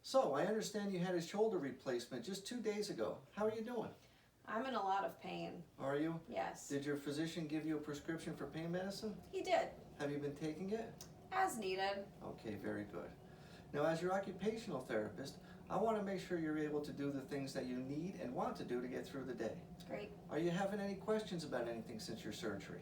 So, I understand you had a shoulder replacement just 2 days ago. How are you doing? I'm in a lot of pain. Are you? Yes. Did your physician give you a prescription for pain medicine? He did. Have you been taking it? As needed. Okay, very good. Now, as your occupational therapist, I want to make sure you're able to do the things that you need and want to do to get through the day. Great. Are you having any questions about anything since your surgery?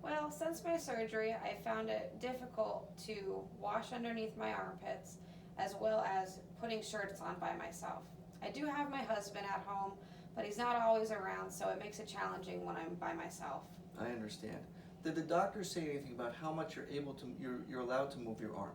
Well, since my surgery, I found it difficult to wash underneath my armpits as well as putting shirts on by myself. I do have my husband at home, but he's not always around, so it makes it challenging when I'm by myself. I understand. Did the doctor say anything about how much you're allowed to move your arm?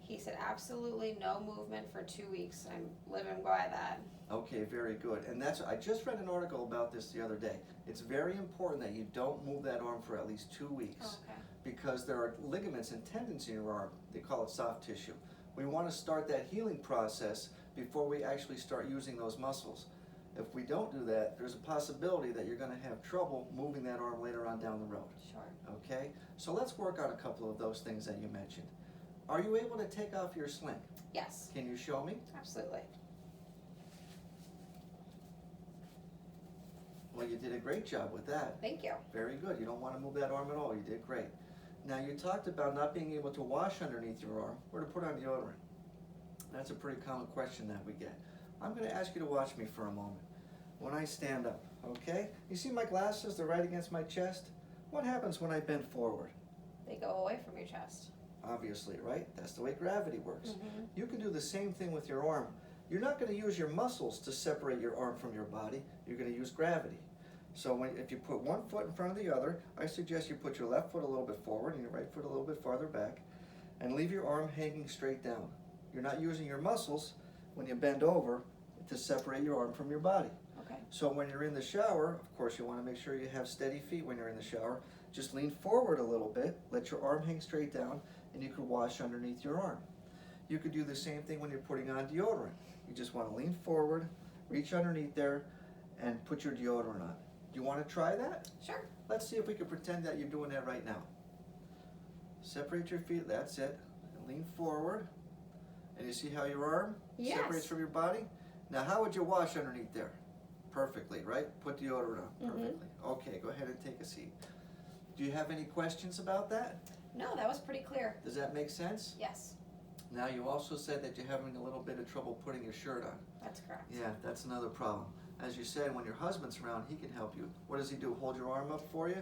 He said absolutely no movement for 2 weeks. I'm living by that. Okay, very good. And I just read an article about this the other day. It's very important that you don't move that arm for at least 2 weeks. Okay. Because there are ligaments and tendons in your arm. They call it soft tissue. We want to start that healing process before we actually start using those muscles. If we don't do that, there's a possibility that you're going to have trouble moving that arm later on down the road. Sure. Okay? So let's work on a couple of those things that you mentioned. Are you able to take off your sling? Yes. Can you show me? Absolutely. Well, you did a great job with that. Thank you. Very good. You don't want to move that arm at all. You did great. Now, you talked about not being able to wash underneath your arm or to put on deodorant. That's a pretty common question that we get. I'm going to ask you to watch me for a moment. When I stand up, okay? You see my glasses? They're right against my chest. What happens when I bend forward? They go away from your chest. Obviously, right? That's the way gravity works. Mm-hmm. You can do the same thing with your arm. You're not going to use your muscles to separate your arm from your body. You're going to use gravity. So if you put one foot in front of the other, I suggest you put your left foot a little bit forward and your right foot a little bit farther back and leave your arm hanging straight down. You're not using your muscles when you bend over to separate your arm from your body. Okay. So when you're in the shower, of course you want to make sure you have steady feet when you're in the shower. Just lean forward a little bit, let your arm hang straight down, and you could wash underneath your arm. You could do the same thing when you're putting on deodorant. You just want to lean forward, reach underneath there, and put your deodorant on. Do you want to try that? Sure. Let's see if we can pretend that you're doing that right now. Separate your feet, that's it. And lean forward. And you see how your arm separates from your body? Now how would you wash underneath there? Perfectly, right? Put deodorant on, perfectly. Okay, go ahead and take a seat. Do you have any questions about that? No, that was pretty clear. Does that make sense? Yes, Now you also said that you're having a little bit of trouble putting your shirt on. that's correct. Yeah, that's another problem. As you said, when your husband's around, he can help you. What does he do? Hold your arm up for you?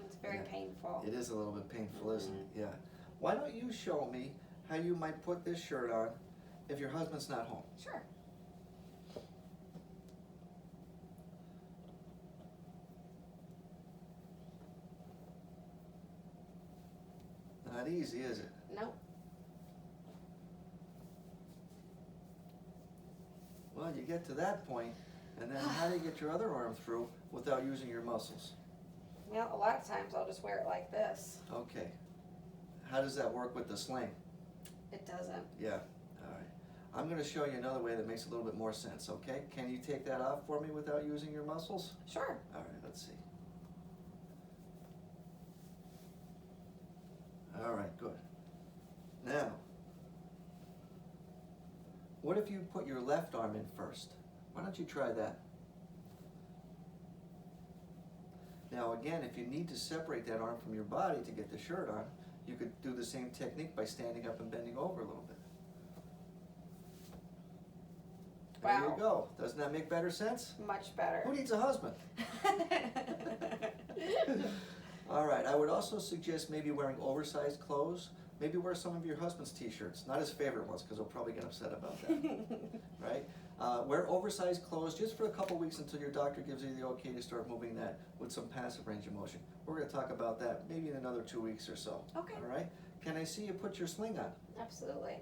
It's very Yeah. painful. It is a little bit painful, isn't it? Yeah. Why don't you show me how you might put this shirt on if your husband's not home? Sure. Not easy, is it? Nope. Well, you get to that point, and then how do you get your other arm through without using your muscles? Well, a lot of times I'll just wear it like this. Okay. How does that work with the sling? It doesn't. Yeah. All right. I'm going to show you another way that makes a little bit more sense, okay? Can you take that off for me without using your muscles? Sure. All right, let's see. All right, good. Now, what if you put your left arm in first? Why don't you try that? Now again, if you need to separate that arm from your body to get the shirt on, you could do the same technique by standing up and bending over a little bit. There Wow. you go. Doesn't that make better sense? Much better. Who needs a husband? All right, I would also suggest maybe wearing oversized clothes. Maybe wear some of your husband's t-shirts, not his favorite ones, because he'll probably get upset about that, right? Wear oversized clothes just for a couple weeks until your doctor gives you the okay to start moving that with some passive range of motion. We're going to talk about that maybe in another 2 weeks or so. Okay. All right? Can I see you put your sling on? Absolutely.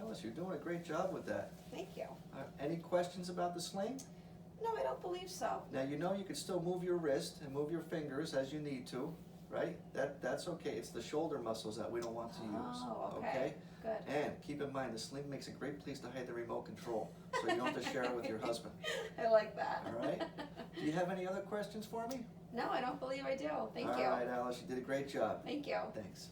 Alice, you're doing a great job with that. Thank you. Any questions about the sling? No, I don't believe so. Now you know you can still move your wrist and move your fingers as you need to, right? That's okay. It's the shoulder muscles that we don't want to use. Oh, okay. Good. And keep in mind, the sling makes a great place to hide the remote control, so you don't have to share it with your husband. I like that. All right. Do you have any other questions for me? No, I don't believe I do. Thank you. All right, Alice, you did a great job. Thank you. Thanks.